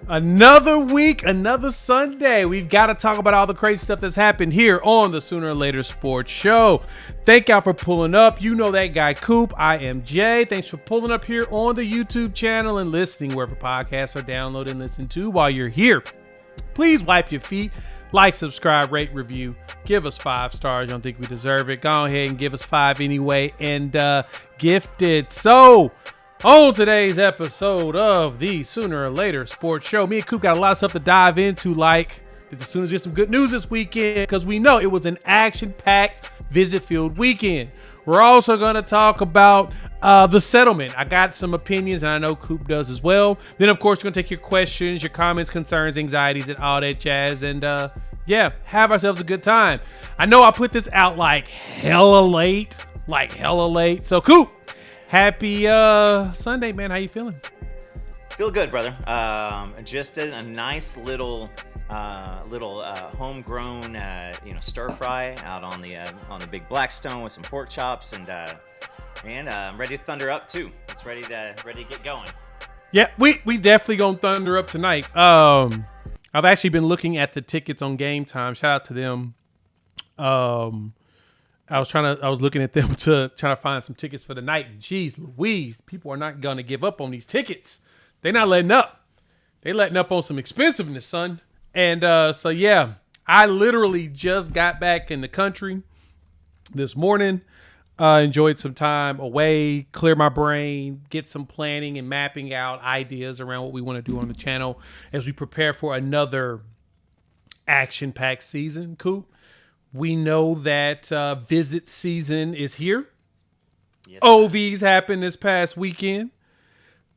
Another week, another Sunday. We've got to talk about all the crazy stuff that's happened here on the Sooner or Later Sports Show. Thank y'all for pulling up. You know that guy, Coop. I am Jay. Thanks for pulling up here on the YouTube channel and listening wherever podcasts are downloaded and listened to while you're here. Please wipe your feet. Like, subscribe, rate, review. Give us 5 stars. You don't think we deserve it? Go ahead and give us 5 anyway and gift it. So, on today's episode of the Sooner or Later Sports Show, me and Coop got a lot of stuff to dive into, like did the Sooners get some good news this weekend, because we know it was an action-packed, visit-filled weekend. We're also going to talk about the settlement. I got some opinions, and I know Coop does as well. Then, of course, we're going to take your questions, your comments, concerns, anxieties, and all that jazz, and yeah, have ourselves a good time. I know I put this out like hella late. So, Coop, happy Sunday, man. How you feeling? Feel good, brother. Just did a nice little homegrown stir fry out on the big Blackstone with some pork chops, and I'm ready to thunder up too. It's ready to get going. Yeah, we definitely gonna thunder up tonight. I've actually been looking at the tickets on Game Time. Shout out to them. I was looking at them trying to find some tickets for the night. Jeez Louise, people are not gonna give up on these tickets. They're not letting up. They letting up on some expensiveness, son. And so yeah, I literally just got back in the country this morning. Enjoyed some time away, clear my brain, get some planning and mapping out ideas around what we want to do on the channel as we prepare for another action-packed season. Coop, we know that visit season is here. Yes, OVs happened this past weekend.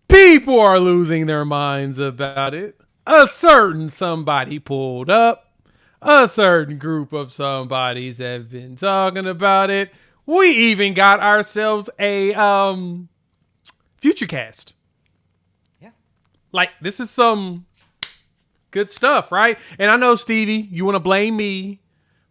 People are losing their minds about it. A certain somebody pulled up. A certain group of somebodies have been talking about it. We even got ourselves a future cast. Yeah. Like, this is some good stuff, right? And I know, Stevie, you want to blame me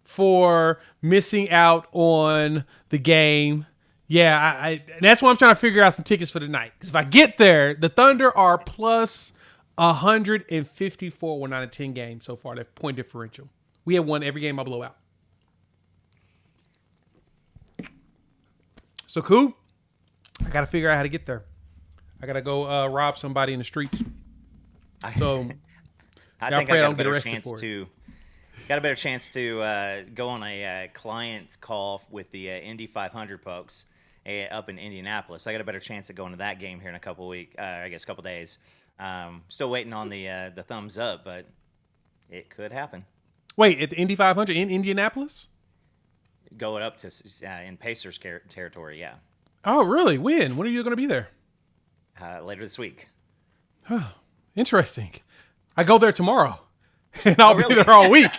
for missing out on the game. Yeah, and that's why I'm trying to figure out some tickets for tonight. Because if I get there, the Thunder are plus 154 1 out of 10 games so far. That point differential. We have won every game I blow out. So, Coop, I got to figure out how to get there. I got to go rob somebody in the streets. So, I think I got a better chance to go on a client call with the Indy 500 folks up in Indianapolis. I got a better chance of going to that game here in a couple days. Still waiting on the thumbs up, but it could happen. Wait, at the Indy 500 in Indianapolis? Going up to in Pacers territory, yeah. Oh, really? When? When are you going to be there? Later this week. Oh, interesting. I go there tomorrow, and I'll be there all week.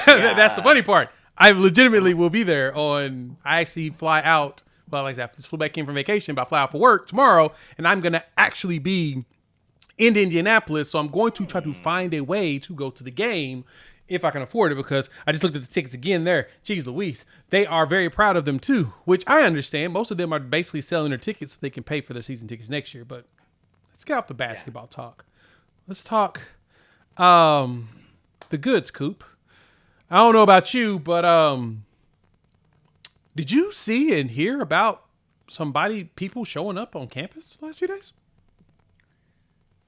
That's the funny part. I legitimately will be there on. I actually fly out. Well, like I just flew back in from vacation, but I fly out for work tomorrow, and I'm going to actually be in Indianapolis. So I'm going to try to find a way to go to the game if I can afford it, because I just looked at the tickets again there. Jeez Louise. They are very proud of them too, which I understand. Most of them are basically selling their tickets so they can pay for their season tickets next year. But let's get off the basketball talk. Let's talk the goods, Coop. I don't know about you, but did you see and hear about people showing up on campus the last few days?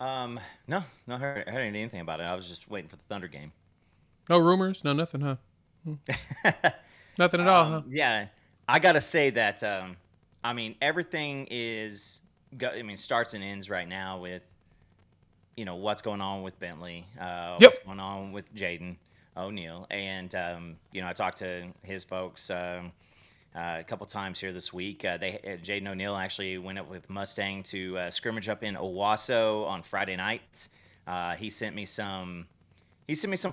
No, I heard anything about it. I was just waiting for the Thunder game. No rumors? No, nothing, huh? Nothing at all, huh? Yeah, I gotta say that. Everything starts and ends right now with, what's going on with Bentley, what's going on with Jaden O'Neal, and I talked to his folks a couple times here this week. Jaden O'Neal actually went up with Mustang to scrimmage up in Owasso on Friday night. He sent me some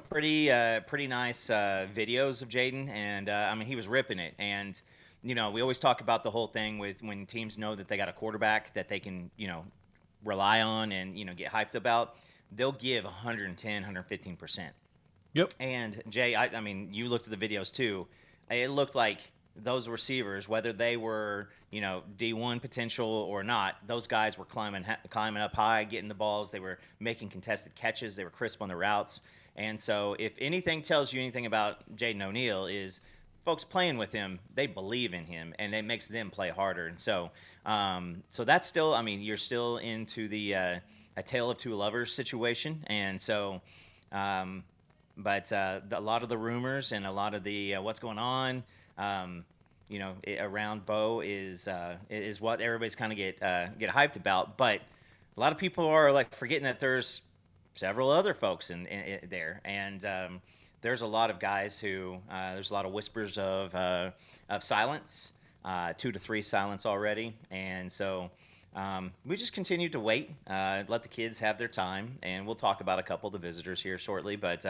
pretty nice videos of Jaden, and he was ripping it. And we always talk about the whole thing with when teams know that they got a quarterback that they can rely on and get hyped about, they'll give 110, 115%. Yep. And Jay, you looked at the videos too. It looked like those receivers, whether they were, D1 potential or not, those guys were climbing up high, getting the balls. They were making contested catches. They were crisp on the routes. And so if anything tells you anything about Jaden O'Neal is folks playing with him, they believe in him, and it makes them play harder. And so so that's still, you're still into the a tale of two lovers situation. And so but a lot of the rumors and a lot of the what's going on, around Bo is what everybody's kind of get hyped about. But a lot of people are like forgetting that there's several other folks in there, and there's a lot of guys who there's a lot of whispers of silence, 2 to 3 silence already, and so. We just continue to wait, let the kids have their time, and we'll talk about a couple of the visitors here shortly. But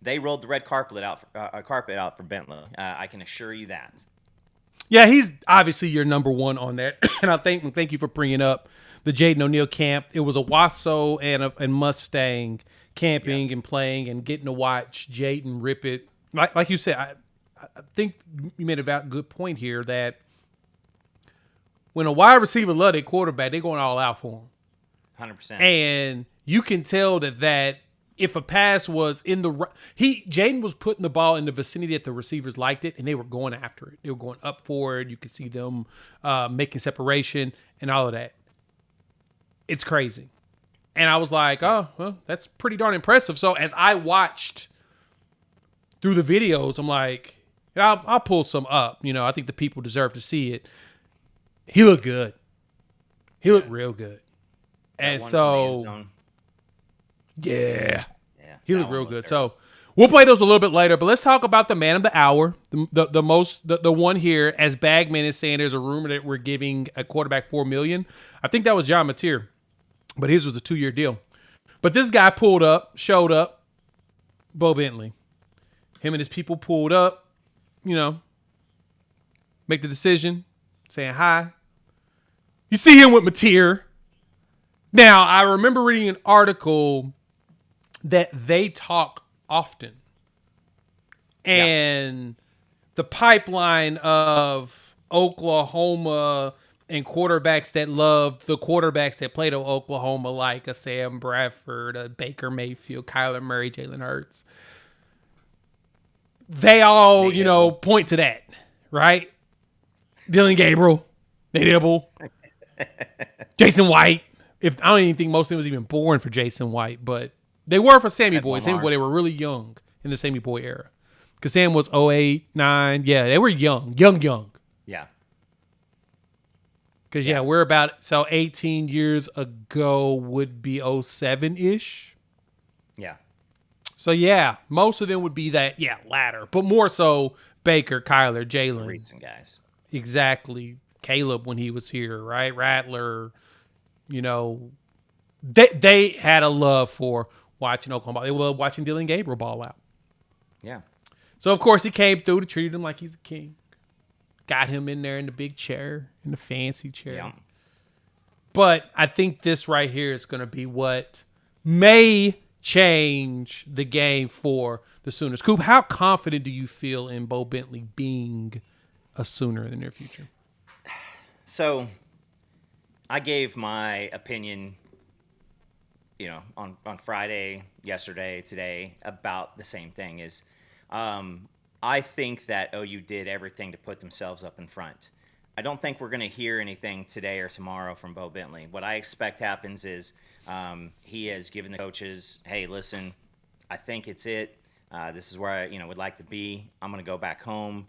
they rolled the red carpet out for Bentley. I can assure you that. Yeah, he's obviously your number one on that, and thank you for bringing up the Jaden O'Neal camp. It was a Wasso and Mustang camping and playing and getting to watch Jaden rip it. Like you said, I think you made a good point here that. When a wide receiver love their quarterback, they're going all out for him. 100%. And you can tell that if a pass was in the Jaden was putting the ball in the vicinity that the receivers liked it, and they were going after it. They were going up for it. You could see them making separation and all of that. It's crazy. And I was like, oh, well, that's pretty darn impressive. So as I watched through the videos, I'm like, I'll pull some up. I think the people deserve to see it. He looked good. He looked real good. And so, yeah, he looked real good. So we'll play those a little bit later, but let's talk about the man of the hour, the one here. As Bagman is saying, there's a rumor that we're giving a quarterback $4 million. I think that was John Mateer, but his was a 2-year deal. But this guy showed up, Bo Bentley. Him and his people pulled up, make the decision, saying hi. You see him with Mateer. Now, I remember reading an article that they talk often. And the pipeline of Oklahoma and quarterbacks that loved the quarterbacks that played at Oklahoma, like a Sam Bradford, a Baker Mayfield, Kyler Murray, Jalen Hurts. They all, point to that, right? Dylan Gabriel, Nate Ebel, Jason White. I don't even think most of them was even born for Jason White, but they were for Sammy Boy. Sammy Boy, they were really young in the Sammy Boy era. Because Sam was 08, 9. Yeah, they were young. Yeah. Because, we're about, 18 years ago would be 07-ish. Yeah. So, most of them would be that, latter. But more so Baker, Kyler, Jalen. Recent guys. Exactly. Caleb when he was here, right? Rattler, they had a love for watching Oklahoma. They loved watching Dylan Gabriel ball out. Yeah. So, of course, he came through to treat him like he's a king. Got him in there in the big chair, in the fancy chair. Yeah. But I think this right here is going to be what may change the game for the Sooners. Coop, how confident do you feel in Bo Bentley being a Sooner in the near future? So I gave my opinion, on Friday, yesterday, today, about the same thing. Is I think that OU did everything to put themselves up in front. I don't think we're going to hear anything today or tomorrow from Bo Bentley. What I expect happens is he has given the coaches, hey, listen, I think it's it. This is where I would like to be. I'm going to go back home.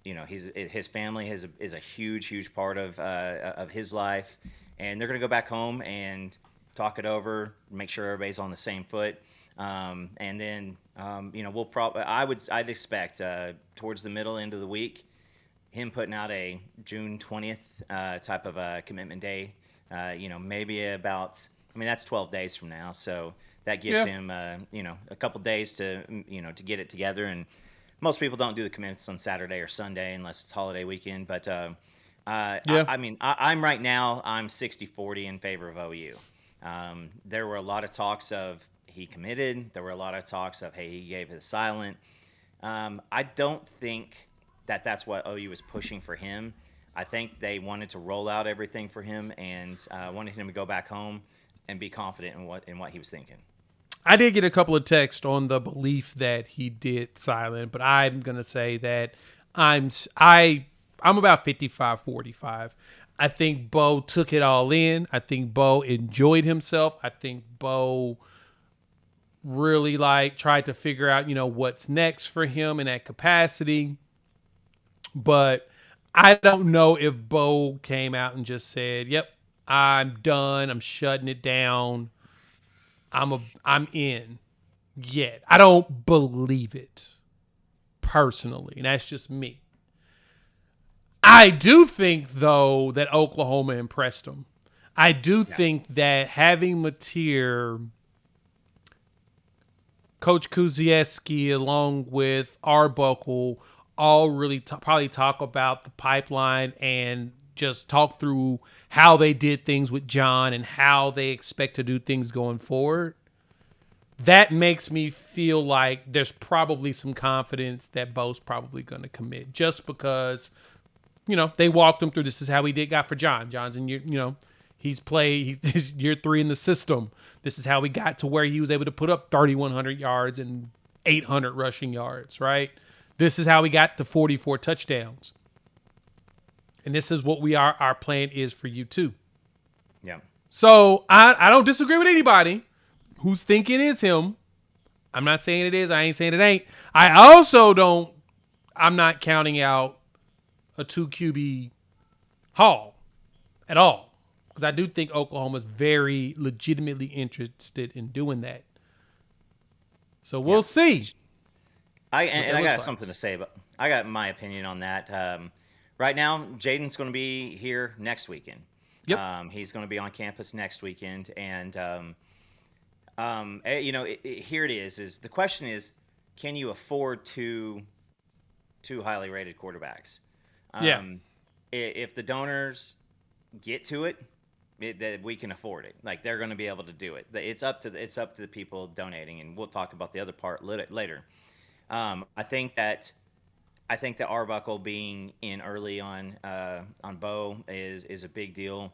His family is a huge part of his life, and they're going to go back home and talk it over, make sure everybody's on the same foot, and then we'll probably I'd expect towards the middle end of the week him putting out a June 20th type of a commitment day. Maybe about that's 12 days from now, so that gives him a couple days to to get it together. And most people don't do the commitments on Saturday or Sunday unless it's holiday weekend. But I'm right now, I'm 60-40 in favor of OU. There were a lot of talks of he committed. There were a lot of talks of, hey, he gave it silent. I don't think that's what OU was pushing for him. I think they wanted to roll out everything for him and wanted him to go back home and be confident in what he was thinking. I did get a couple of texts on the belief that he did silent, but I'm gonna say that I'm about 55-45. I think Bo took it all in. I think Bo enjoyed himself. I think Bo really tried to figure out, what's next for him in that capacity. But I don't know if Bo came out and just said, "Yep, I'm done. I'm shutting it down. I'm in." Yet. I don't believe it personally, and that's just me. I do think, though, that Oklahoma impressed him. I do think that having Mateer, Coach Kuzieski, along with Arbuckle, all really probably talk about the pipeline and just talk through how they did things with John and how they expect to do things going forward. That makes me feel like there's probably some confidence that Bo's probably going to commit just because, they walked him through. This is how he got for John. John's in he's year 3 in the system. This is how he got to where he was able to put up 3,100 yards and 800 rushing yards, right? This is how we got to 44 touchdowns. And this is what our plan is for you too. Yeah. So I don't disagree with anybody who's thinking is him. I'm not saying it is. I ain't saying it ain't. I'm not counting out a 2 QB haul at all. Because I do think Oklahoma's very legitimately interested in doing that. So we'll see. I got something to say, but I got my opinion on that. Right now, Jaden's going to be here next weekend. Yep. He's going to be on campus next weekend, and here it is. The question is, can you afford two highly rated quarterbacks? If the donors get to it, that we can afford it. Like, they're going to be able to do it. It's up to the people donating, and we'll talk about the other part later. I think that Arbuckle being in early on Bo is a big deal.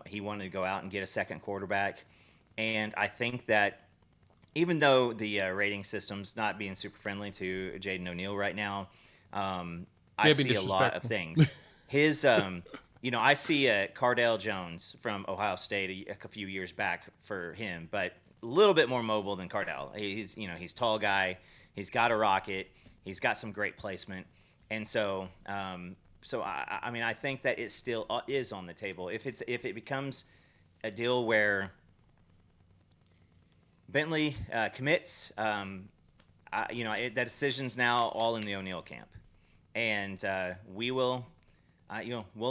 He wanted to go out and get a second quarterback, and I think that even though the rating system's not being super friendly to Jaden O'Neal right now, I see a lot of things. His, I see Cardale Jones from Ohio State a few years back for him, but a little bit more mobile than Cardale. He's a tall guy. He's got a rocket. He's got some great placement, and so I think that it still is on the table. If it becomes a deal where Bentley commits, that decision's now all in the O'Neal camp, and we'll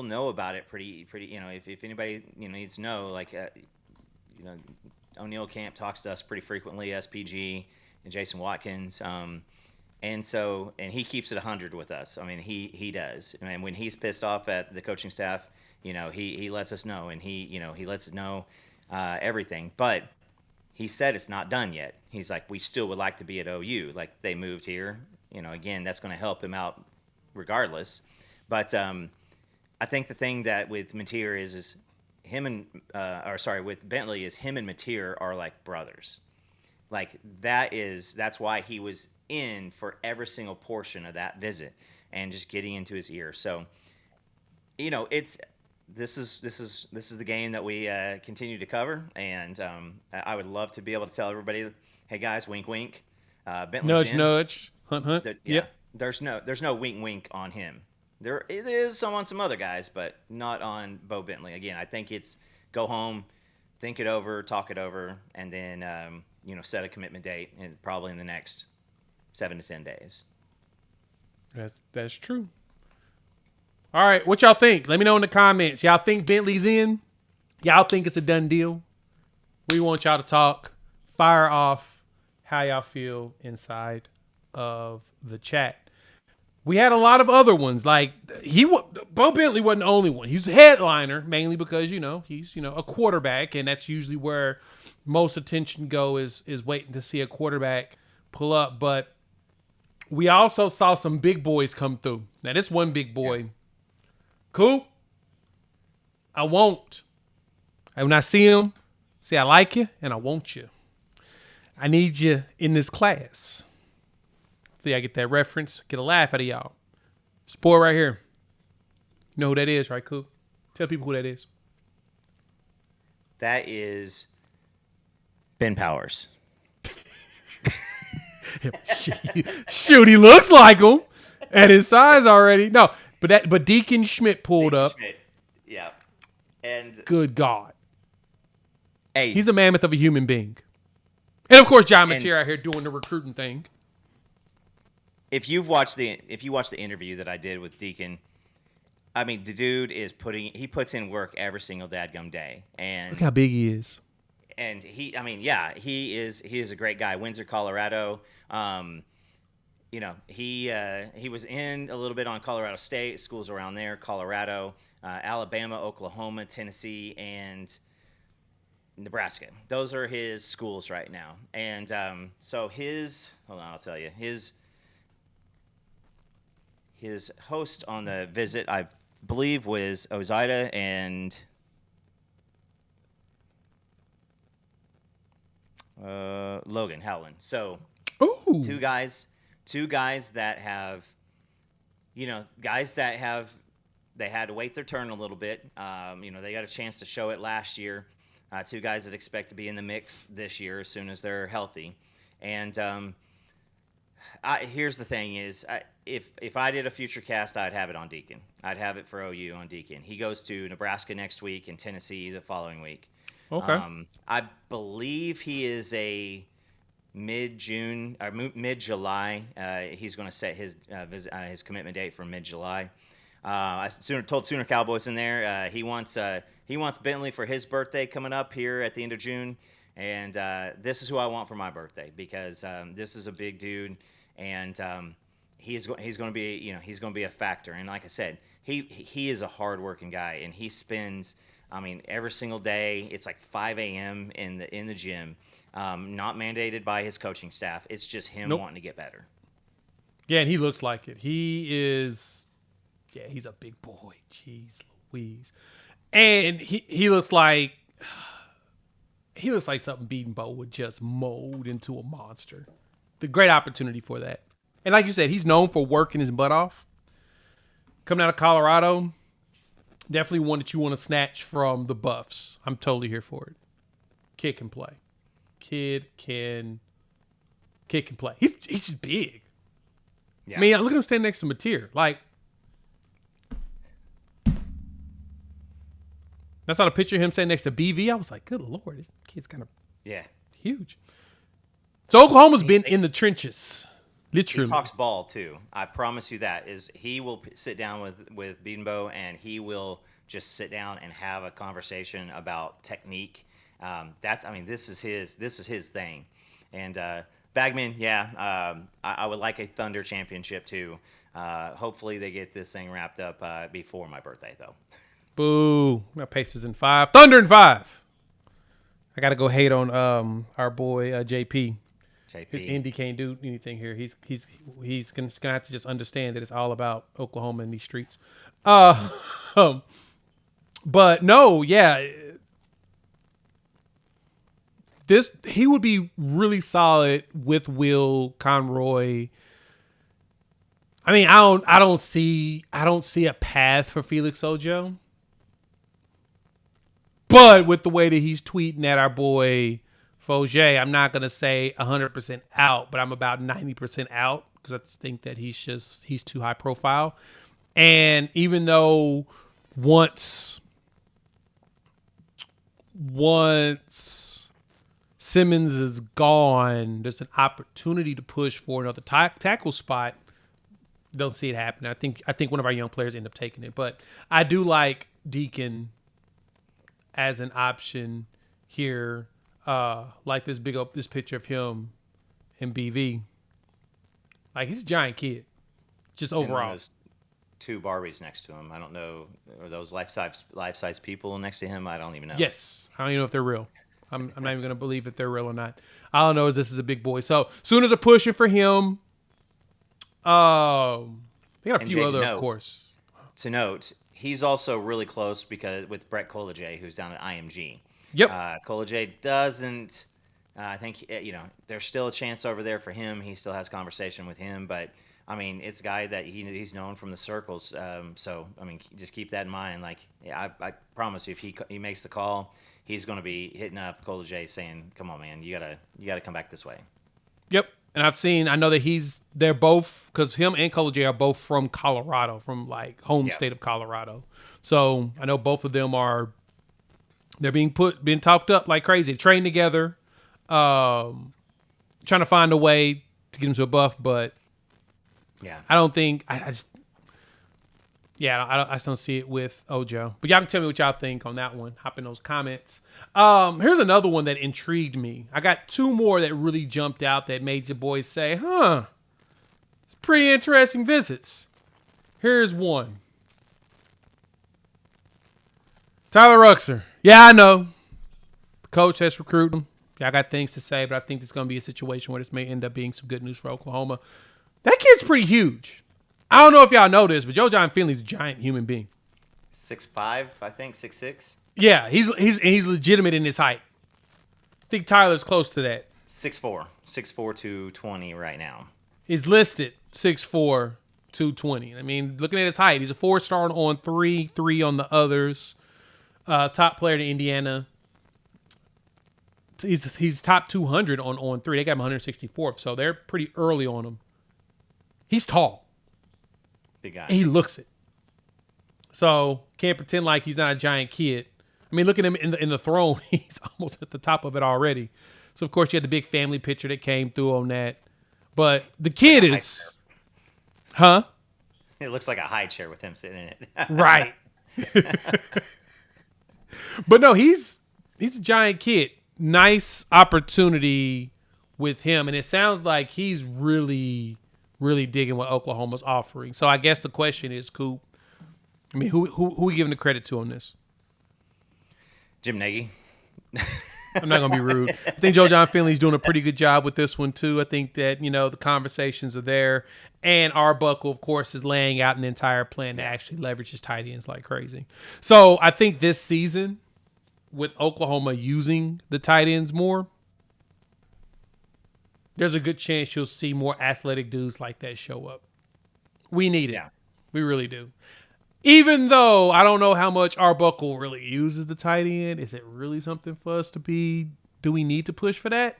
know about it pretty. If anybody needs to know, O'Neal camp talks to us pretty frequently, SPG and Jason Watkins. And he keeps it 100 with us. I mean, he does. And when he's pissed off at the coaching staff, he lets us know, and he lets us know everything. But he said it's not done yet. He's like, we still would like to be at OU. Like, they moved here. Again, that's going to help him out regardless. But I think the thing that with Mateer is him and with Bentley is him and Mateer are like brothers. Like, that's why he was in for every single portion of that visit and just getting into his ear. So, this is the game that we continue to cover, and I would love to be able to tell everybody, hey guys, wink wink, Bentley's nudge, hunt. Yeah, there's no wink wink on him. There is on some other guys, but not on Bo Bentley. Again, I think it's go home, think it over, talk it over, and then set a commitment date, and probably in the next 7 to 10 days. That's true. All right, what y'all think? Let me know in the comments. Y'all think Bentley's in? Y'all think it's a done deal? We want y'all to talk. Fire off how y'all feel inside of the chat. We had a lot of other ones. Like, Bo Bentley wasn't the only one. He's a headliner, mainly because, he's, a quarterback, and that's usually where most attention is waiting to see a quarterback pull up. But we also saw some big boys come through. Now, this one big boy, yeah. Coop, I won't. And when I see him, say I like you and I want you. I need you in this class. Hopefully I get that reference, get a laugh out of y'all. This boy right here. You know who that is, right, Coop? Tell people who that is. That is Ben Powers. Shoot, he looks like him at his size already. No, but Deacon Schmidt pulled up. Schmidt. Yeah. And good God. Hey. He's a mammoth of a human being. And of course, John Mateer out here doing the recruiting thing. If you watch the interview that I did with Deacon, I mean, the dude is he puts in work every single dadgum day. And look how big he is. And he is a great guy. Windsor, Colorado. You know, he was in a little bit on Colorado State, schools around there, Colorado, Alabama, Oklahoma, Tennessee, and Nebraska. Those are his schools right now. And so hold on, I'll tell you. His host on the visit, I believe, was Ozida and Logan Howland. So two guys that have, they had to wait their turn a little bit. They got a chance to show it last year. Two guys that expect to be in the mix this year as soon as they're healthy. And here's the thing is, if I did a future cast, I'd have it on Deacon. I'd have it for OU on Deacon. He goes to Nebraska next week and Tennessee the following week. Okay. I believe he is a mid-June or mid-July. He's going to set his commitment date for mid-July. I told Sooner Cowboys in there he wants Bentley for his birthday coming up here at the end of June, and this is who I want for my birthday because this is a big dude, and he's going to be he's going to be a factor. And like I said, he is a hard-working guy, and he spends every single day. It's like 5 a.m. in the gym, not mandated by his coaching staff. It's just him wanting to get better. Yeah, and he looks like it. He is. Yeah, he's a big boy. Jeez Louise. And he looks like something Beaton Bow would just mold into a monster. The great opportunity for that. And like you said, he's known for working his butt off. Coming out of Colorado, definitely one that you want to snatch from the Buffs. I'm totally here for it. Kid can play. Kid can play. He's just big. Yeah. I mean, look at him standing next to Mateer. Like, that's not a picture of him standing next to BV. I was like, good Lord, this kid's kind of huge. So Oklahoma's been in the trenches, literally. He talks ball too. I promise you that. He will sit down with Beatonbow and he will just sit down and have a conversation about technique. This is his thing. And Bagman, I would like a Thunder championship too. Hopefully they get this thing wrapped up before my birthday though. Boo. My Pacers in 5. Thunder in 5. I got to go hate on our boy JP. His Indy can't do anything here. He's going to have to just understand that it's all about Oklahoma and these streets. But no, yeah. He would be really solid with Will Conroy. I mean, I don't see a path for Felix Ojo. But with the way that he's tweeting at our boy Foger, I'm not going to say 100% out, but I'm about 90% out because I just think that he's too high profile. And even though once Simmons is gone, there's an opportunity to push for another tackle spot. Don't see it happen. I think one of our young players end up taking it, but I do like Deacon as an option here, like this picture of him and BV. Like, he's a giant kid, just overall. Those two Barbies next to him. I don't know, are those life-size people next to him? I don't even know. Yes, I don't even know if they're real. I'm not even gonna believe if they're real or not. All I know is this is a big boy. So Sooners are pushing for him. They got a And few Jay, other, of course. To note, he's also really close because with Brett Kolajay, who's down at IMG. Yep. Kolajay doesn't. I think there's still a chance over there for him. He still has conversation with him, but I mean, it's a guy that he's known from the circles. So I mean, just keep that in mind. Like, I promise you, if he makes the call, he's going to be hitting up Kolajay saying, "Come on, man, you gotta come back this way." Yep. And I know that they're both, because him and Kolajay are both from Colorado, from like home state of Colorado. So I know both of them they're being talked up like crazy, train together, trying to find a way to get him to a buff, but I don't think I just don't see it with Ojo. But y'all can tell me what y'all think on that one. Hop in those comments. Here's another one that intrigued me. I got two more that really jumped out that made your boys say, "Huh, it's pretty interesting visits." Here's one. Tyler Ruxer. Yeah, I know. The coach has recruited him. Yeah, I got things to say, but I think it's going to be a situation where this may end up being some good news for Oklahoma. That kid's pretty huge. I don't know if y'all know this, but Joe John Finley's a giant human being. 6'5", I think, 6'6". Yeah, he's legitimate in his height. I think Tyler's close to that. 6'4", 220 right now. He's listed 6'4", 220. I mean, looking at his height, he's a 4-star on 3 on the others. Top player to Indiana. He's top 200 on 3. They got him 164th, so they're pretty early on him. He's tall. Big guy. And he looks it. So can't pretend like he's not a giant kid. I mean, look at him in the throne. He's almost at the top of it already. So of course you had the big family picture that came through on that. But the kid is, huh? It looks like a high chair with him sitting in it. Right. But no, he's a giant kid. Nice opportunity with him, and it sounds like he's really, really digging what Oklahoma's offering. So I guess the question is, Coop, I mean, who we giving the credit to on this? Jim Nagy. I'm not going to be rude. I think Joe John Finley's doing a pretty good job with this one, too. I think that, the conversations are there. And Arbuckle, of course, is laying out an entire plan to actually leverage his tight ends like crazy. So I think this season, with Oklahoma using the tight ends more, there's a good chance you'll see more athletic dudes like that show up. We need it. Yeah. We really do. Even though I don't know how much Arbuckle really uses the tight end. Is it really something for us to be? Do we need to push for that?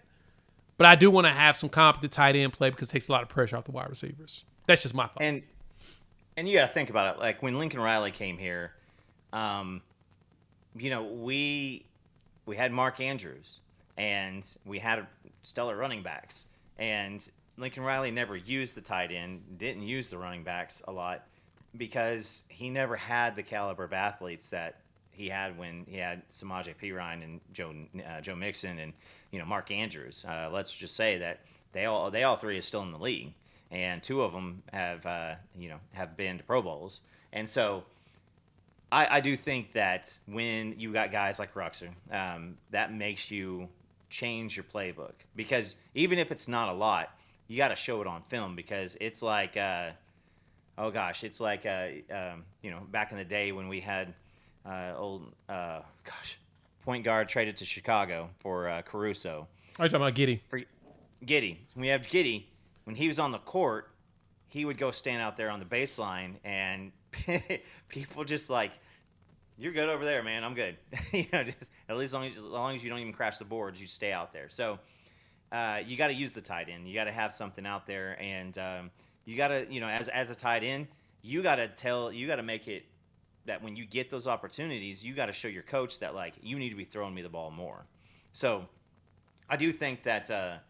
But I do want to have some competent tight end play because it takes a lot of pressure off the wide receivers. That's just my thought. And you got to think about it. Like when Lincoln Riley came here, we had Mark Andrews and we had stellar running backs. And Lincoln Riley never used the tight end, didn't use the running backs a lot, because he never had the caliber of athletes that he had when he had Samaje Perine and Joe Mixon and Mark Andrews. Let's just say that they all three are still in the league, and two of them have been to Pro Bowls. And so I do think that when you got guys like Ruxer, that makes you change your playbook, because even if it's not a lot, you got to show it on film, because it's like. It's like back in the day when we had point guard traded to Chicago for Caruso. Are you talking about Giddey? Giddey. We have Giddey. When he was on the court, he would go stand out there on the baseline, and people just like, "You're good over there, man. I'm good." Just at least as long as you don't even crash the boards, you stay out there. So you got to use the tight end. You got to have something out there, and you got to, as a tight end, you got to make it that when you get those opportunities, you got to show your coach that, like, you need to be throwing me the ball more. So I do think that, I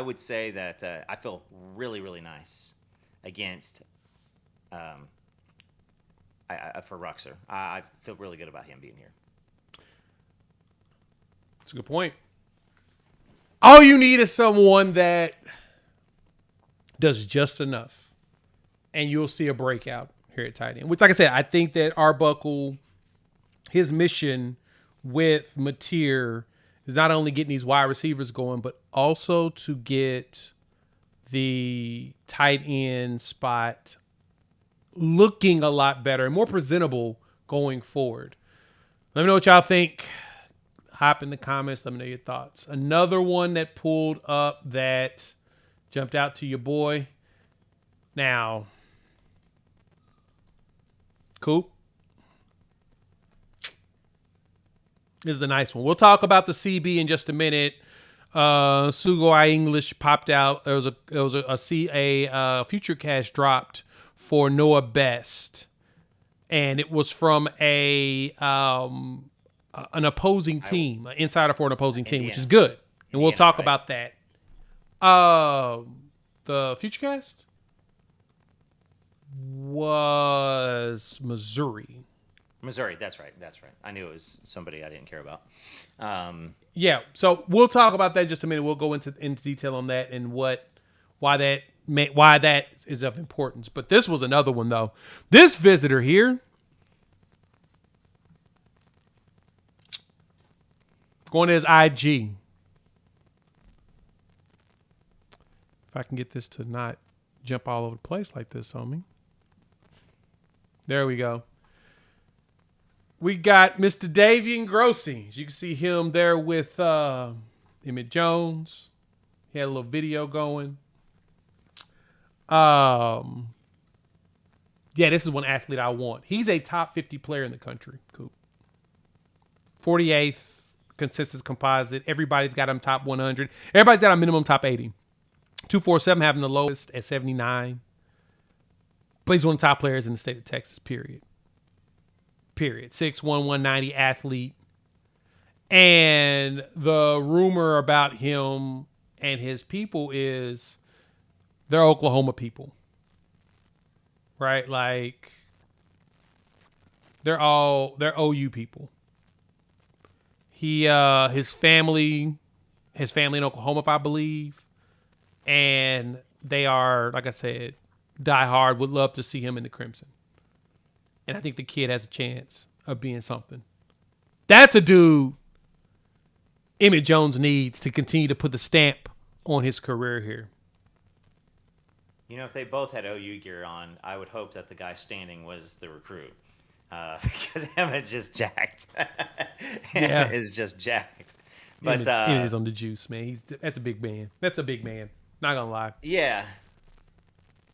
would say that I feel really, really nice against, for Ruxer. I feel really good about him being here. That's a good point. All you need is someone that does just enough, and you'll see a breakout here at tight end. Which, like I said, I think that Arbuckle, his mission with Mateer is not only getting these wide receivers going, but also to get the tight end spot looking a lot better and more presentable going forward. Let me know what y'all think. Hop in the comments. Let me know your thoughts. Another one that pulled up that jumped out to your boy. Now, Coop. This is a nice one. We'll talk about the CB in just a minute. Sugoi English popped out. There was a future cash dropped for Noah Best, and it was from an opposing team, an insider for an opposing team, which is good. And we'll talk about that. The future cast was Missouri. Missouri, that's right. I knew it was somebody I didn't care about. Yeah, so we'll talk about that in just a minute. We'll go into detail on that and why that is of importance. But this was another one though. This visitor here, going to his IG. If I can get this to not jump all over the place like this on me. There we go. We got Mr. Davian Grossi. As you can see him there with Emmett Jones. He had a little video going. Yeah, this is one athlete I want. He's a top 50 player in the country. Cool. 48th consensus composite. Everybody's got him top 100. Everybody's got a minimum top 80. 247 having the lowest at 79. But he's one of the top players in the state of Texas, period. 6'1", 190 athlete. And the rumor about him and his people is they're Oklahoma people. Right? Like they're OU people. His family in Oklahoma, if I believe. And they are, like I said, die hard, would love to see him in the Crimson. And I think the kid has a chance of being something. That's a dude Emmett Jones needs to continue to put the stamp on his career here. You know, if they both had OU gear on, I would hope that the guy standing was the recruit. Because Emmett's just jacked. Emmett is just jacked. But Emmett is on the juice, man. That's a big man. Not gonna lie. Yeah.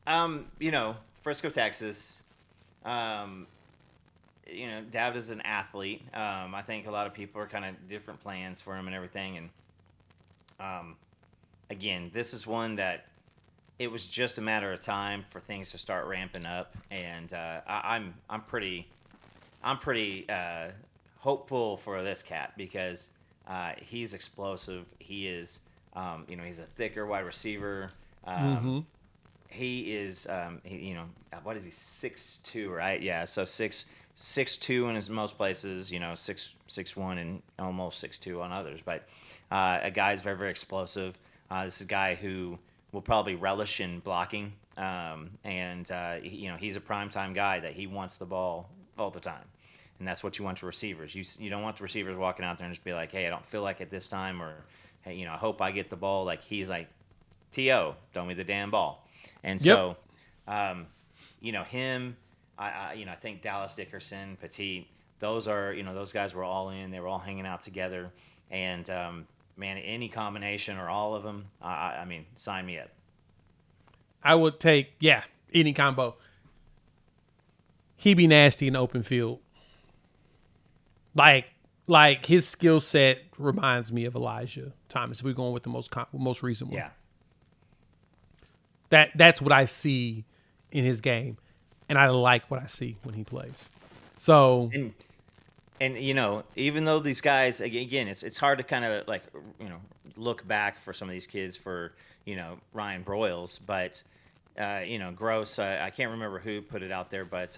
You know, Frisco, Texas. You know, Dowd is an athlete. I think a lot of people are kind of different plans for him and everything. And again, this is one that it was just a matter of time for things to start ramping up. And I'm pretty hopeful for this cat because he's explosive. He is, you know, he's a thicker wide receiver. He is, you know, what is he, 6'2", right? Yeah, so 6'2" in most places, you know, 6'1" and almost 6'2" on others. But a guy's very, very explosive. This is a guy who will probably relish in blocking. You know, he's a primetime guy that he wants the ball all the time. And that's what you want to receivers. You don't want the receivers walking out there and just be like, hey, I don't feel like it this time, or, hey, you know, I hope I get the ball. Like, he's like, T.O., throw me the damn ball. And so, you know, him, I think Dallas Dickerson, Petit, those guys were all in. They were all hanging out together. And, man, any combination or all of them, I mean, sign me up. I would take, any combo. He be nasty in the open field. Like his skill set reminds me of Elijah Thomas. If we're going with the most recent one. Yeah. That's what I see in his game, and I like what I see when he plays. So, and you know, even though these guys, again, it's hard to kind of like, you know, look back for some of these kids for, you know, Ryan Broyles, but you know, Gross, I can't remember who put it out there, but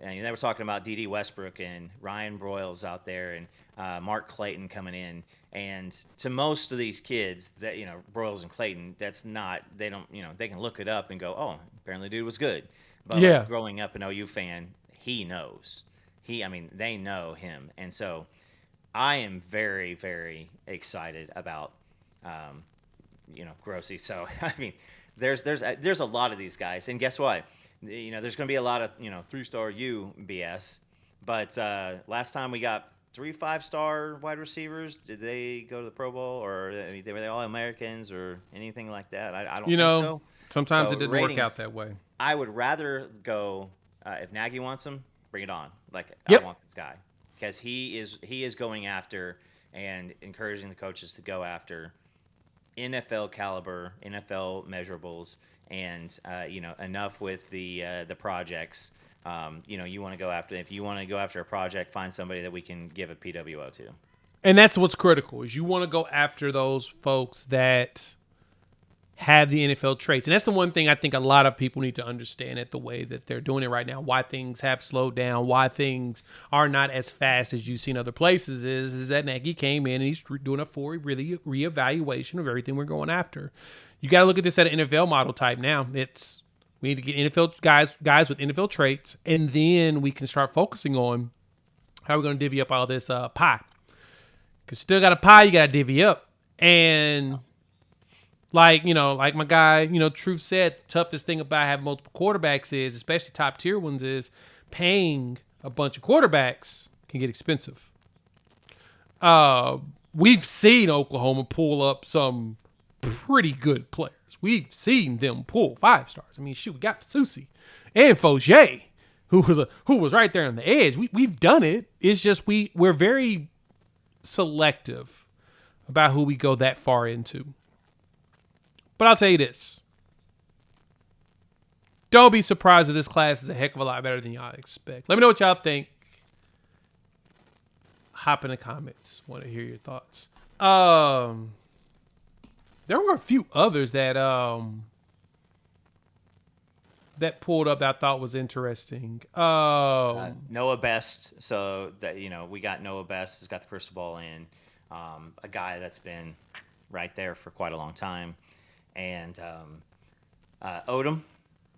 and they were talking about D.D. Westbrook and Ryan Broyles out there, and Mark Clayton coming in. And to most of these kids, that, you know, Broyles and Clayton, that's not, they don't, you know, they can look it up and go, oh, apparently dude was good. But like, growing up an OU fan, he knows. They know him. And so I am very, very excited about, you know, Grossi. So, I mean, there's a lot of these guys, and guess what? There's going to be a lot of 3-star U BS. But last time we got 3 5-star wide receivers. Did they go to the Pro Bowl, or were they all Americans or anything like that? I don't think so. Sometimes So it didn't work out that way. I would rather go if Nagy wants him, bring it on. Like Yep. I want this guy because he is going after and encouraging the coaches to go after NFL caliber, NFL measurables, and enough with the projects. You want to go after, if you want to go after a project, find somebody that we can give a PWO to. And that's what's critical, is you want to go after those folks that have the NFL traits. And that's the one thing I think a lot of people need to understand at the way that they're doing it right now, why things have slowed down, why things are not as fast as you've seen other places, is that Nagy came in and he's doing a full reevaluation of everything we're going after. You got to look at this at an NFL model type now. We need to get NFL guys with NFL traits, and then we can start focusing on how we're going to divvy up all this pie. Because still got a pie, you got to divvy up. And like my guy, Truth said, the toughest thing about having multiple quarterbacks is, especially top tier ones, is paying a bunch of quarterbacks can get expensive. We've seen Oklahoma pull up some pretty good players. We've seen them pull 5 stars. I mean, shoot, we got Susi and Fogier, who was right there on the edge. We've done it. It's just we're very selective about who we go that far into. But I'll tell you this. Don't be surprised if this class is a heck of a lot better than y'all expect. Let me know what y'all think. Hop in the comments. Want to hear your thoughts. There were a few others that pulled up that I thought was interesting. Noah Best. So that we got Noah Best has got the crystal ball in. A guy that's been right there for quite a long time. And Odom.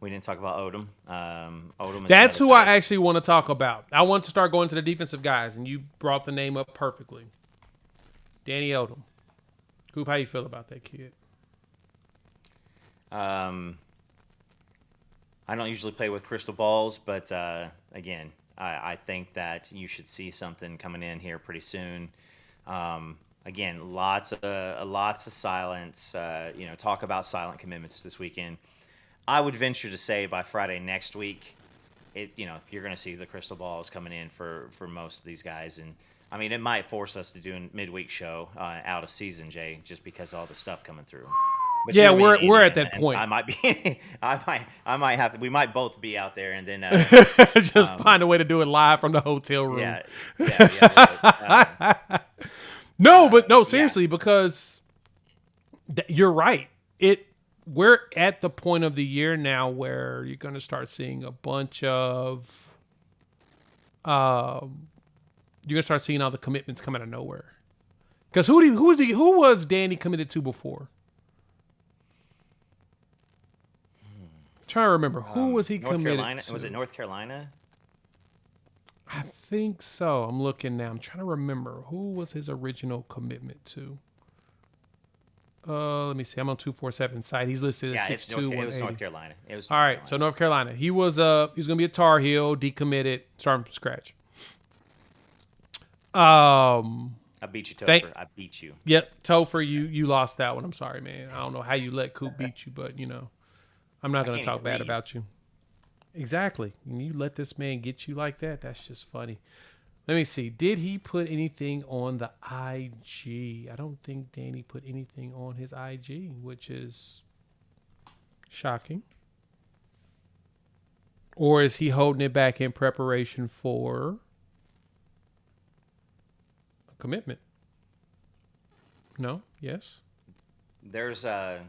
We didn't talk about Odom. Odom. That's who I actually want to talk about. I want to start going to the defensive guys, and you brought the name up perfectly. Danny Odom. Coop, how you feel about that kid? I don't usually play with crystal balls, but again, I think that you should see something coming in here pretty soon. Again, lots of silence. Talk about silent commitments this weekend. I would venture to say by Friday next week, you're going to see the crystal balls coming in for most of these guys, and I mean, it might force us to do a midweek show out of season, Jay, just because of all the stuff coming through. But yeah, we're at that point. I might be, I might have to. We might both be out there, and then just find a way to do it live from the hotel room. Yeah. No, seriously, because you're right. We're at the point of the year now where you're going to start seeing a bunch of, you're going to start seeing all the commitments come out of nowhere. Because who was Danny committed to before? Trying to remember, who was he committed to? Was it North Carolina? I think so. I'm looking now. I'm trying to remember who was his original commitment to. Let me see. I'm on 247 site. He's listed as 6'2". It was North Carolina. All right, so North Carolina. He was going to be a Tar Heel, decommitted, starting from scratch. I beat you, Topher. I beat you. Yep, Topher, you lost that one. I'm sorry, man. I don't know how you let Coop beat you, but I'm not going to talk bad about you. Exactly. When you let this man get you like that, that's just funny. Let me see. Did he put anything on the IG? I don't think Danny put anything on his IG, which is shocking. Or is he holding it back in preparation for a commitment? No? Yes? There's a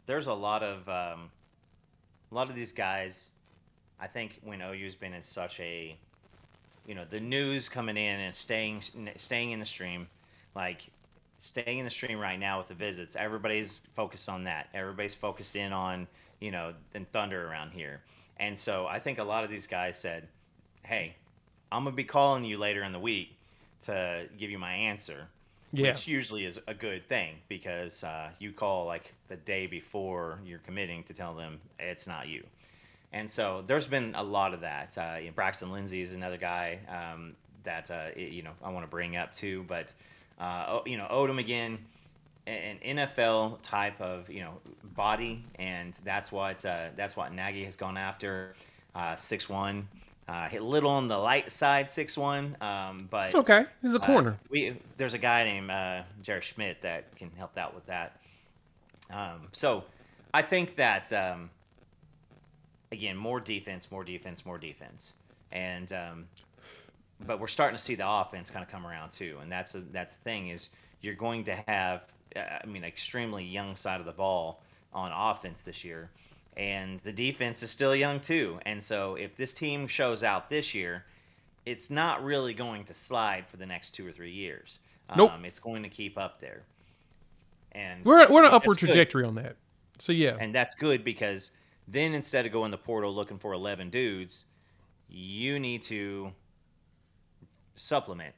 lot of these guys. I think when OU's been in such a the news coming in and staying in the stream, like staying in the stream right now with the visits, everybody's focused on that. Everybody's focused in on, and Thunder around here. And so I think a lot of these guys said, hey, I'm going to be calling you later in the week to give you my answer. Yeah. which usually is a good thing because you call like the day before you're committing to tell them it's not you. And so there's been a lot of that. Braxton Lindsay is another guy that I want to bring up too. But Odom again, an NFL type of body, and that's what Nagy has gone after. 6'1", hit a little on the light side, 6'1", but It's okay. He's a corner. There's a guy named Jared Schmidt that can help out with that. So I think that. Again, more defense, and but we're starting to see the offense kind of come around too, and that's the thing is you're going to have, extremely young side of the ball on offense this year, and the defense is still young too, and so if this team shows out this year, it's not really going to slide for the next 2 or 3 years. Nope. It's going to keep up there, and we're on an upward trajectory on that. So yeah, and that's good because. Then instead of going the portal looking for 11 dudes, you need to supplement.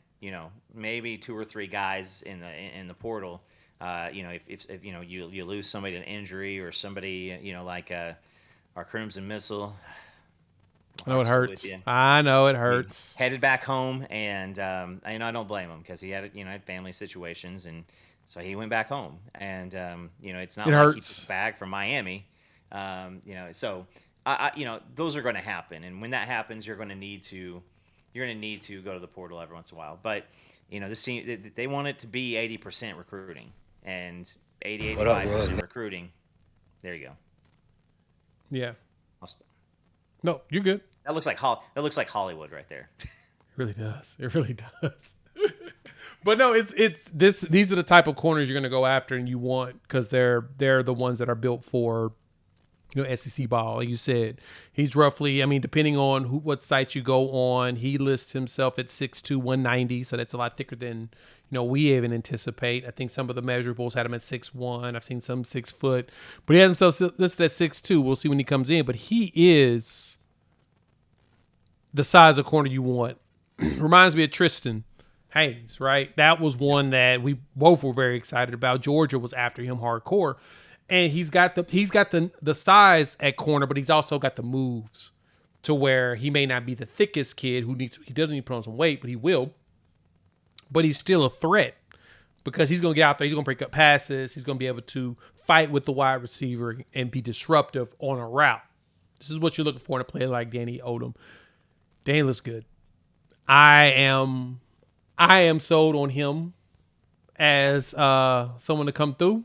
Maybe 2 or 3 guys in the portal. If you lose somebody to an injury or somebody like our Crimson Missile. I know it hurts. I know it hurts. Headed back home, and I don't blame him because he had had family situations, and so he went back home. And it's not like he took back from Miami. So those are going to happen, and when that happens, you're going to need to go to the portal every once in a while. But this team, they want it to be 80% recruiting and 85% recruiting. There you go. Yeah. No, you're good. That looks like Hollywood right there. It really does. It really does. But no, these are the type of corners you're going to go after, and you want because they're the ones that are built for. SEC ball, like you said, he's roughly, depending on what site you go on, he lists himself at 6'2", 190, so that's a lot thicker than, we even anticipate. I think some of the measurables had him at 6'1". I've seen some 6 foot, but he has himself listed at 6'2". We'll see when he comes in, but he is the size of corner you want. Reminds me of Tristan Haynes, right? That was one that we both were very excited about. Georgia was after him hardcore. And he's got the size at corner, but he's also got the moves to where he may not be the thickest kid he doesn't need to put on some weight, but he will. But he's still a threat because he's going to get out there. He's going to break up passes. He's going to be able to fight with the wide receiver and be disruptive on a route. This is what you're looking for in a player like Danny Odom. Danny looks good. I am sold on him as someone to come through.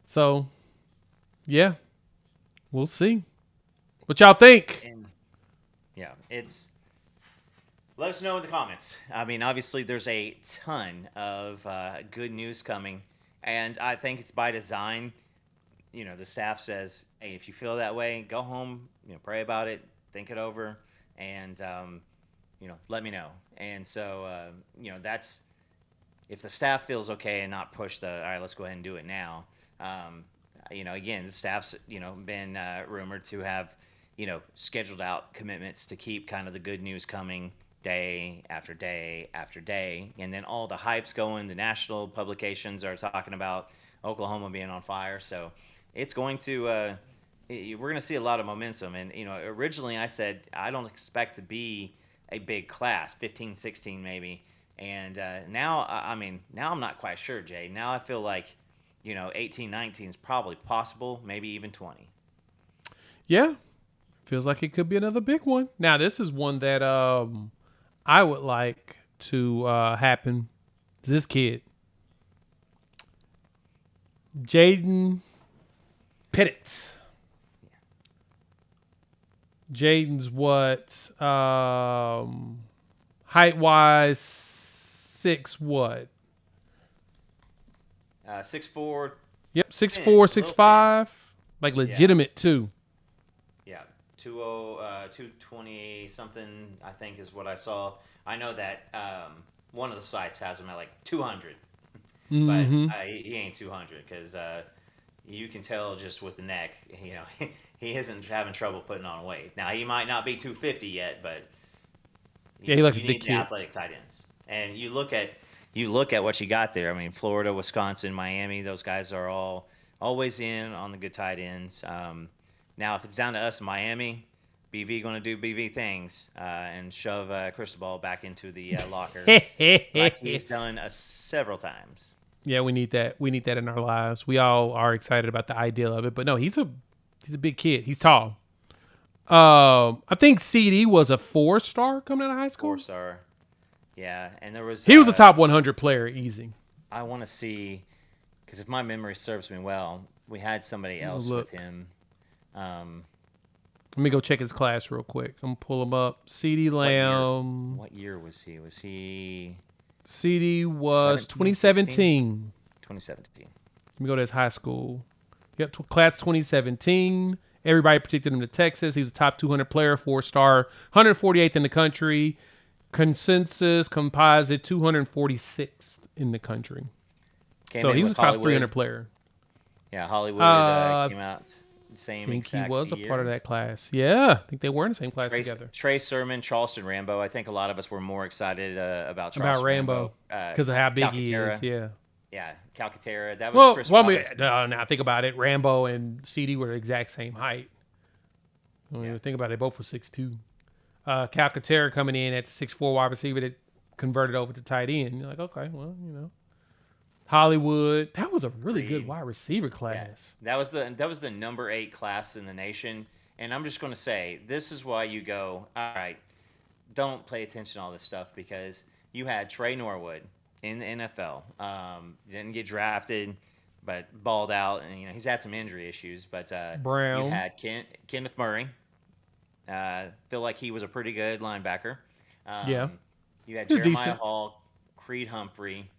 So, yeah, we'll see. What y'all think? Let us know in the comments. Obviously, there's a ton of good news coming, and I think it's by design. The staff says, hey, if you feel that way, go home, pray about it, think it over, and, let me know. And so, that's if the staff feels okay and not push all right, let's go ahead and do it now. Again, the staff's, been rumored to have, scheduled out commitments to keep kind of the good news coming day after day after day. And then all the hype's going. The national publications are talking about Oklahoma being on fire. So it's going to, we're going to see a lot of momentum. And, originally I said, I don't expect to be a big class, 15, 16 maybe. And now I'm not quite sure, Jay. Now I feel like, 18, 19 is probably possible, maybe even 20. Yeah. Feels like it could be another big one. Now, this is one that I would like to happen. This kid, Jaden Pettit. Jaden's what? Height-wise, 6 what? 6'4". Yep, 6'4", 6'5". Like legitimate too. Yeah, 220 something I think is what I saw. I know that one of the sites has him at like 200, but he ain't 200 because you can tell just with the neck. He isn't having trouble putting on weight. Now he might not be 250 yet, but he looks you the need kid. the athletic tight ends. And you look at you look at what you got there. I mean, Florida, Wisconsin, Miami, those guys are all always in on the good tight ends. Now, if it's down to us in Miami, BV going to do BV things and shove Cristobal back into the locker like he's done several times. Yeah, we need that. We need that in our lives. We all are excited about the ideal of it, but no, he's a big kid. He's tall. I think CD was a 4-star coming out of high school. 4-star. Yeah, and he was a top 100 player, easy. I want to see, because if my memory serves me well, we had somebody else with him. Let me go check his class real quick. I'm gonna pull him up. CD Lamb. What year was he? Was he? CD was 2017. 2017. Let me go to his high school. Yep, class 2017. Everybody predicted him to Texas. He's a top 200 player, 4-star, 148th in the country. Consensus composite 246th in the country. So he was a top 300 player. Yeah, Hollywood came out the same exact year. I think he was a part of that class. Yeah, I think they were in the same class together. Trey Sermon, Charleston Rambo. I think a lot of us were more excited about Charleston Rambo because of how big he is. Yeah. Yeah, Calcaterra. That was Chris Robinson. Now think about it. Rambo and CD were the exact same height. Think about it. They both were 6'2". Calcaterra coming in at the 6'4" wide receiver that converted over to tight end. You're like, okay, well, Hollywood. That was a really good wide receiver class. Yeah. That was the number 8 class in the nation. And I'm just going to say, this is why you go, all right, don't pay attention to all this stuff, because you had Trey Norwood in the NFL. Didn't get drafted, but balled out, and he's had some injury issues. But Brown. You had Kenneth Murray. Feel like he was a pretty good linebacker. Yeah. You had Jeremiah Hall, Creed Humphrey,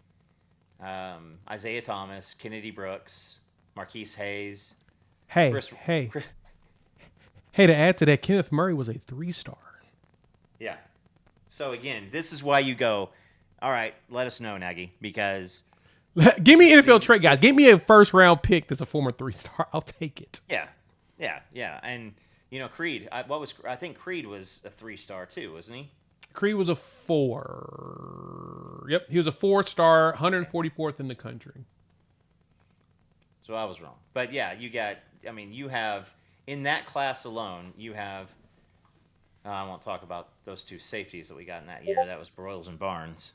Isaiah Thomas, Kennedy Brooks, Marquise Hayes. Hey, to add to that, Kenneth Murray was a 3-star. Yeah. So again, this is why you go, all right, let us know, Nagy, because give me NFL trait, guys. Give me a first-round pick that's a former 3-star. I'll take it. Yeah. And Creed. I think Creed was a 3-star too, wasn't he? Creed was a 4. Yep, he was a 4-star, 144th in the country. So I was wrong, but yeah, you have in that class alone, you have. I won't talk about those 2 safeties that we got in that year. That was Broyles and Barnes.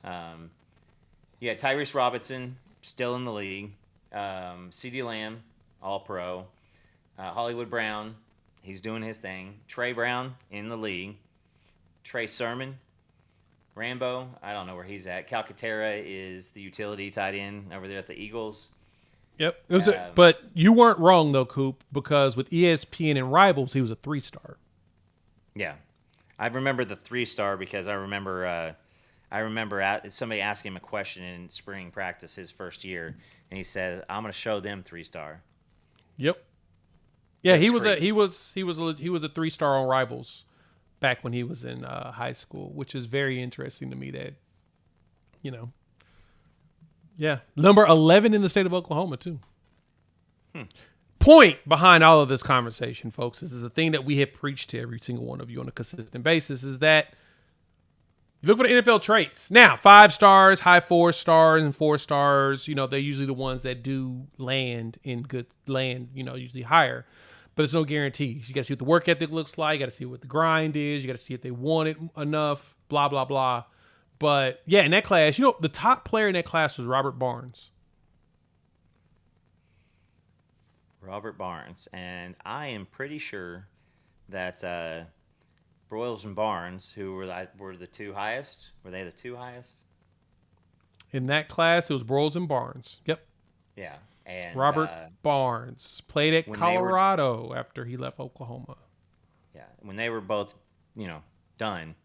You had Tyrese Robinson still in the league. CeeDee Lamb, All-Pro. Hollywood Brown, he's doing his thing. Trey Brown in the league. Trey Sermon. Rambo, I don't know where he's at. Calcaterra is the utility tight end over there at the Eagles. Yep. But you weren't wrong, though, Coop, because with ESPN and Rivals, he was a 3-star. Yeah. I remember the 3-star because I remember somebody asking him a question in spring practice his first year, and he said, "I'm going to show them 3-star." Yep. Yeah, he was a 3-star on Rivals back when he was in high school, which is very interesting to me that, yeah, number 11 in the state of Oklahoma too. Point behind all of this conversation, folks, this is the thing that we have preached to every single one of you on a consistent basis, is that you look for the NFL traits. Now, 5 stars, high 4 stars, and 4 stars, they're usually the ones that do land in good land, usually higher. But there's no guarantees. You got to see what the work ethic looks like. You got to see what the grind is. You got to see if they want it enough, blah, blah, blah. But, yeah, in that class, the top player in that class was Robert Barnes. Robert Barnes. And I am pretty sure that Broyles and Barnes, who were the 2 highest, were they the 2 highest? In that class, it was Broyles and Barnes. Yep. Yeah. And Robert Barnes played at Colorado after he left Oklahoma. Yeah, when they were both, done,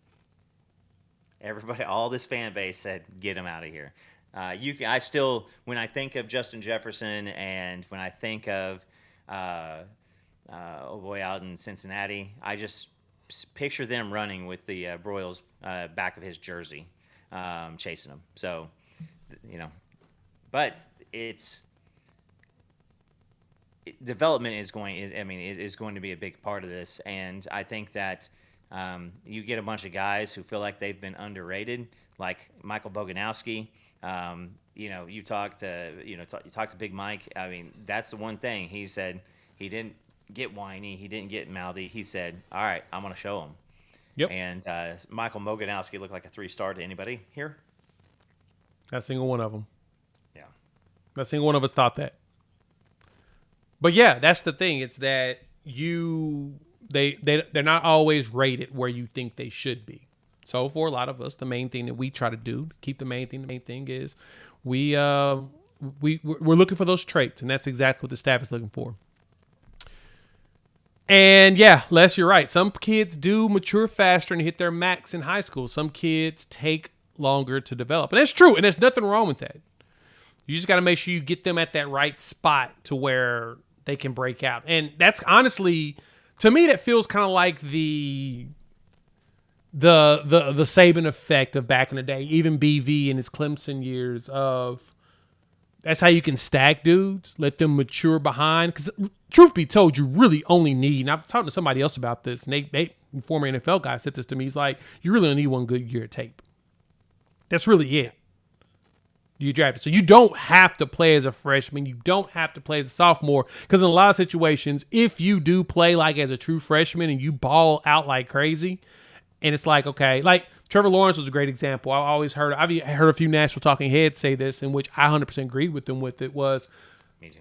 everybody, all this fan base said, "Get him out of here." I still, when I think of Justin Jefferson and when I think of out in Cincinnati, I just picture them running with the Broyles back of his jersey, chasing him. So, but it's. Development is going to be a big part of this, and I think that you get a bunch of guys who feel like they've been underrated, like Michael Boganowski. You talk to you talk to Big Mike. I mean, that's the one thing he said. He didn't get whiny. He didn't get mouthy. He said, "All right, I'm going to show him." Yep. And Michael Moganowski looked like a 3-star to anybody here. Not a single one of them. Yeah. Not a single one of us thought that. But yeah, that's the thing. It's that they're not always rated where you think they should be. So for a lot of us, the main thing that we try to do to keep the main thing is we're looking for those traits, and that's exactly what the staff is looking for. And yeah, Les, you're right. Some kids do mature faster and hit their max in high school. Some kids take longer to develop. And that's true. And there's nothing wrong with that. You just got to make sure you get them at that right spot to where they can break out. And that's honestly, to me, that feels kind of like the Saban effect of back in the day. Even BV in his Clemson years of, that's how you can stack dudes, let them mature behind. Because truth be told, you really only need, and I've talked to somebody else about this, and they former NFL guy said this to me. He's like, you really only need one good year of tape. That's really it. You drafted. So you don't have to play as a freshman. You don't have to play as a sophomore. Because in a lot of situations, if you do play like as a true freshman and you ball out like crazy, and it's like, okay, like Trevor Lawrence was a great example. I've heard a few national talking heads say this, in which I 100% agreed with them with it was, Me too.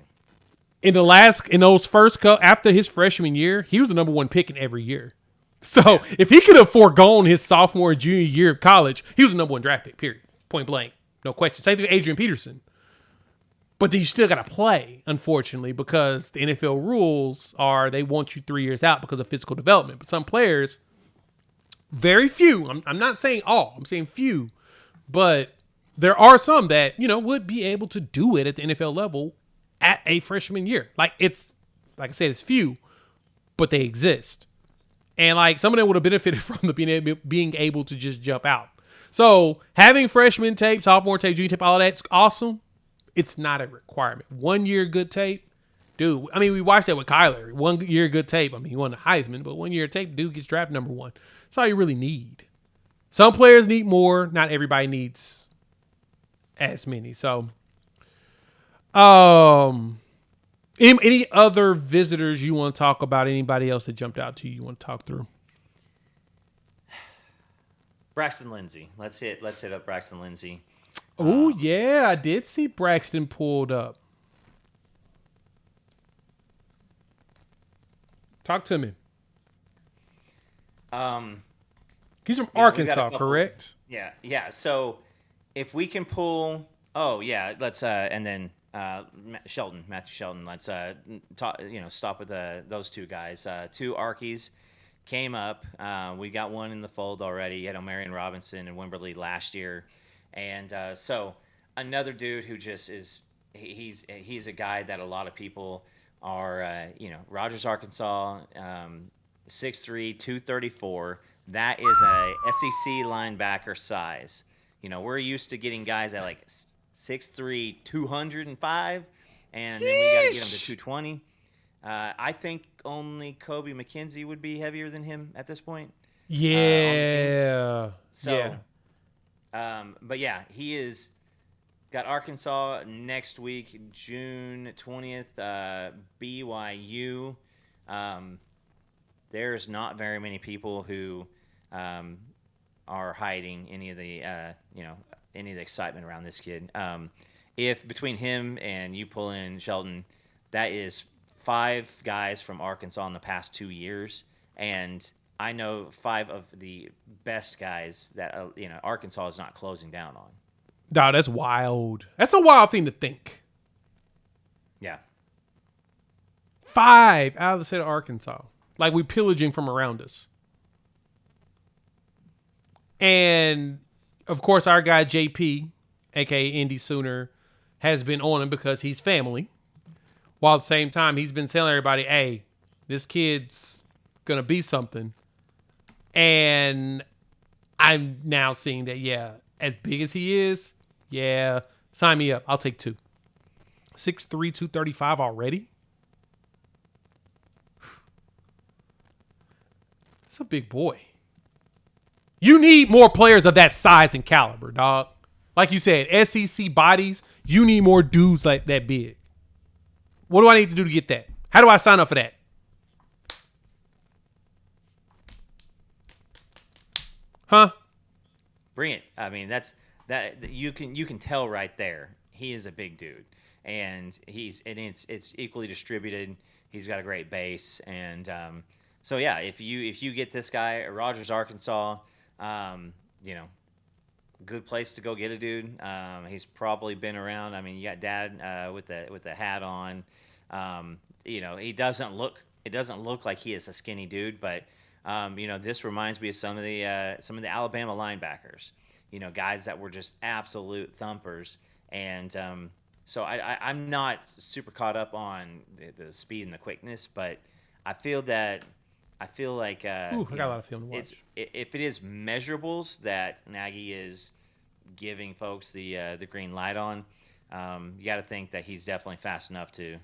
After his freshman year, he was the number one pick in every year. So if he could have foregone his sophomore and junior year of college, he was the number one draft pick, period. Point blank. No question. Same thing with Adrian Peterson. But then you still got to play, unfortunately, because the NFL rules are they want you 3 years out because of physical development. But some players, very few, I'm not saying all, I'm saying few, but there are some that, would be able to do it at the NFL level at a freshman year. Like I said, it's few, but they exist. And like some of them would have benefited from being able to just jump out. So having freshman tape, sophomore tape, junior tape, all that's awesome. It's not a requirement. 1 year good tape, dude. I mean, we watched that with Kyler. 1 year good tape. I mean, he won the Heisman, but 1 year tape, dude gets drafted number one. That's all you really need. Some players need more. Not everybody needs as many. So, any other visitors you want to talk about? Anybody else that jumped out to you want to talk through? Braxton Lindsey. Let's hit up Braxton Lindsey. Oh, yeah. I did see Braxton pulled up. Talk to me. He's from Arkansas, correct? Yeah. So if we can pull, let's and then Matthew Shelton. Let's stop with those two guys. Two Arkies came up. We got one in the fold already. You had O'Marion Robinson and Wimberly last year, and so another dude who just is he's a guy that a lot of people are Rogers, Arkansas, 6'3", 234. That is a SEC linebacker size. We're used to getting guys at like 6'3", 205, and then we got to get them to 220. I think only Kobe McKenzie would be heavier than him at this point. Yeah. But yeah, he is got Arkansas next week, June 20th, BYU. There's not very many people who are hiding any of the excitement around this kid. If between him and you pull in Shelton, that is 5 guys from Arkansas in the past 2 years, and I know 5 of the best guys that Arkansas is not closing down on. Nah, that's wild. That's a wild thing to think. Yeah. 5 out of the state of Arkansas. Like we pillaging from around us. And, of course, our guy JP, a.k.a. Indy Sooner, has been on him because he's family. While at the same time, he's been telling everybody, hey, this kid's going to be something. And I'm now seeing that, as big as he is, sign me up. I'll take 2. 6'3", 235 already? That's a big boy. You need more players of that size and caliber, dog. Like you said, SEC bodies, you need more dudes like that big. What do I need to do to get that? How do I sign up for that? Huh? Bring it. I mean, that's that you can tell right there. He is a big dude, and it's equally distributed. He's got a great base, and so yeah, if you get this guy at Rogers, Arkansas, you know, good place to go get a dude. He's probably been around. I mean, you got Dad with the hat on. You know, it doesn't look like he is a skinny dude, but you know, this reminds me of some of the Alabama linebackers. You know, guys that were just absolute thumpers, and so I'm not super caught up on the speed and the quickness, but I feel like I got a lot of film to watch. If it is measurables that Nagy is giving folks the green light on, you got to think that he's definitely fast enough to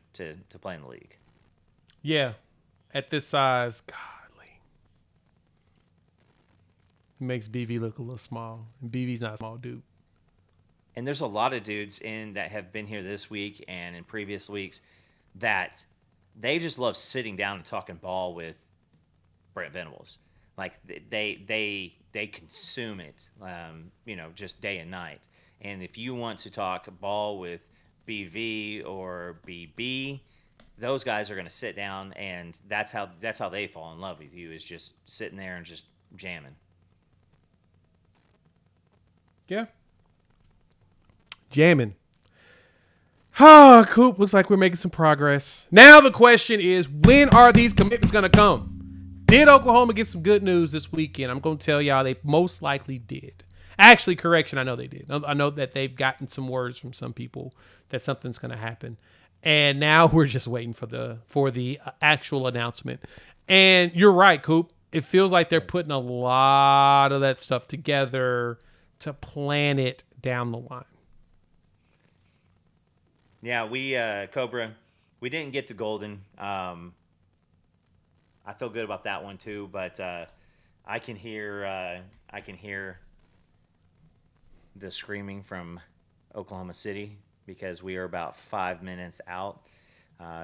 play in the league. Yeah, at this size, godly, makes BV look a little small, and BV's not a small dude. And there's a lot of dudes that have been here this week and in previous weeks that they just love sitting down and talking ball with Brent Venables. Like they consume it, you know, just day and night. And if you want to talk ball with BV or BB, those guys are going to sit down, and that's how they fall in love with you, is just sitting there and just jamming. Yeah. Jamming. Ah, Coop, looks like we're making some progress. Now the question is, when are these commitments going to come? Did Oklahoma get some good news this weekend? I'm going to tell y'all they most likely did. Actually, correction, I know they did. I know that they've gotten some words from some people that something's going to happen. And now we're just waiting for the actual announcement. And you're right, Coop. It feels like they're putting a lot of that stuff together to plan it down the line. Yeah, we Cobra, we didn't get to Golden. I feel good about that one too, but I can hear the screaming from Oklahoma City because we are about 5 minutes out.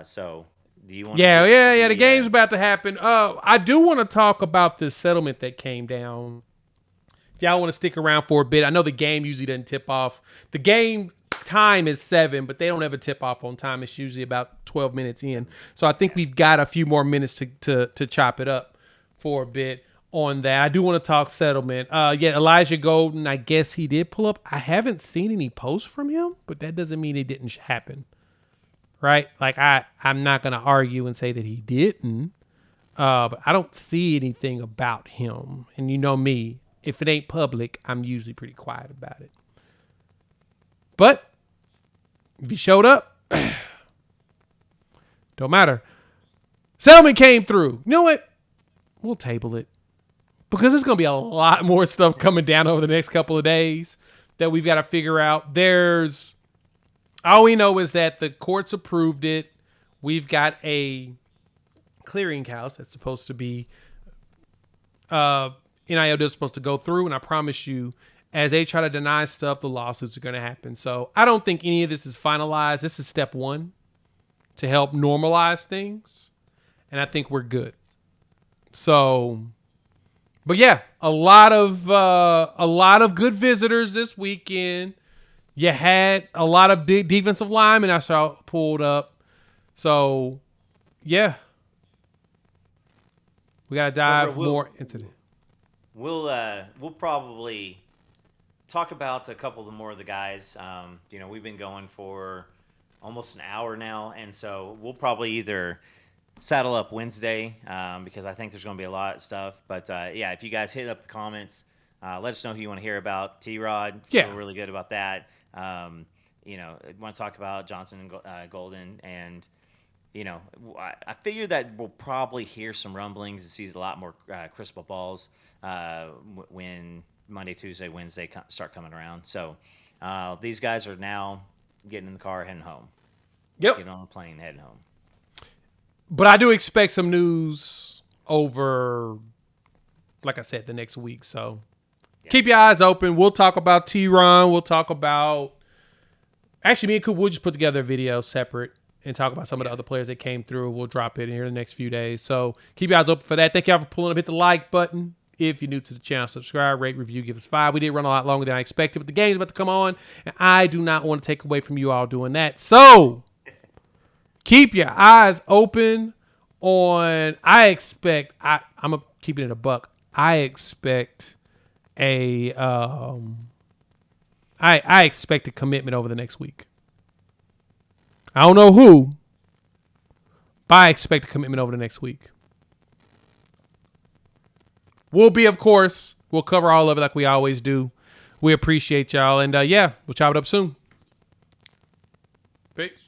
So, do you want? Yeah. The game's about to happen. I do want to talk about this settlement that came down. If y'all want to stick around for a bit, I know the game usually doesn't tip off. The game time is 7, but they don't ever tip off on time. It's usually about 12 minutes in. So I think we've got a few more minutes to chop it up for a bit on that. I do want to talk settlement. Elijah Golden, I guess he did pull up. I haven't seen any posts from him, but that doesn't mean it didn't happen. Right? Like I'm not going to argue and say that he didn't. But I don't see anything about him. And you know me, if it ain't public, I'm usually pretty quiet about it. But if he showed up, don't matter. Selman came through. You know what? We'll table it. Because there's going to be a lot more stuff coming down over the next couple of days that we've got to figure out. All we know is that the courts approved it. We've got a clearinghouse that's supposed to be, NIL is supposed to go through. And I promise you, as they try to deny stuff, the lawsuits are going to happen. So I don't think any of this is finalized. This is step 1 to help normalize things. And I think we're good. So, but yeah, a lot of good visitors this weekend. You had a lot of big defensive linemen I saw pulled up. So, yeah. We got to dive more into it. We'll probably talk about a couple of more of the guys. We've been going for almost an hour now, and so we'll probably either saddle up Wednesday because I think there's going to be a lot of stuff. But if you guys hit up the comments, let us know who you want to hear about. T-Rod, feel really good about that. Want to talk about Johnson and Golden, and I figure that we'll probably hear some rumblings and see a lot more crystal balls when Monday, Tuesday, Wednesday start coming around. So these guys are now getting in the car, heading home. Yep. Getting on a plane, heading home. But I do expect some news over, like I said, the next week. So Keep your eyes open. We'll talk about T-Ron. We'll talk about... Actually, me and Coop will just put together a video separate and talk about some of the other players that came through. We'll drop it in here in the next few days. So keep your eyes open for that. Thank y'all for pulling up. Hit the like button. If you're new to the channel, subscribe, rate, review, give us 5. We did run a lot longer than I expected, but the game's about to come on, and I do not want to take away from you all doing that. So keep your eyes open on... I'm going to keep it in a buck. I expect I expect a commitment over the next week. I don't know who, but I expect a commitment over the next week. We'll cover all of it like we always do. We appreciate y'all. And, we'll chop it up soon. Peace.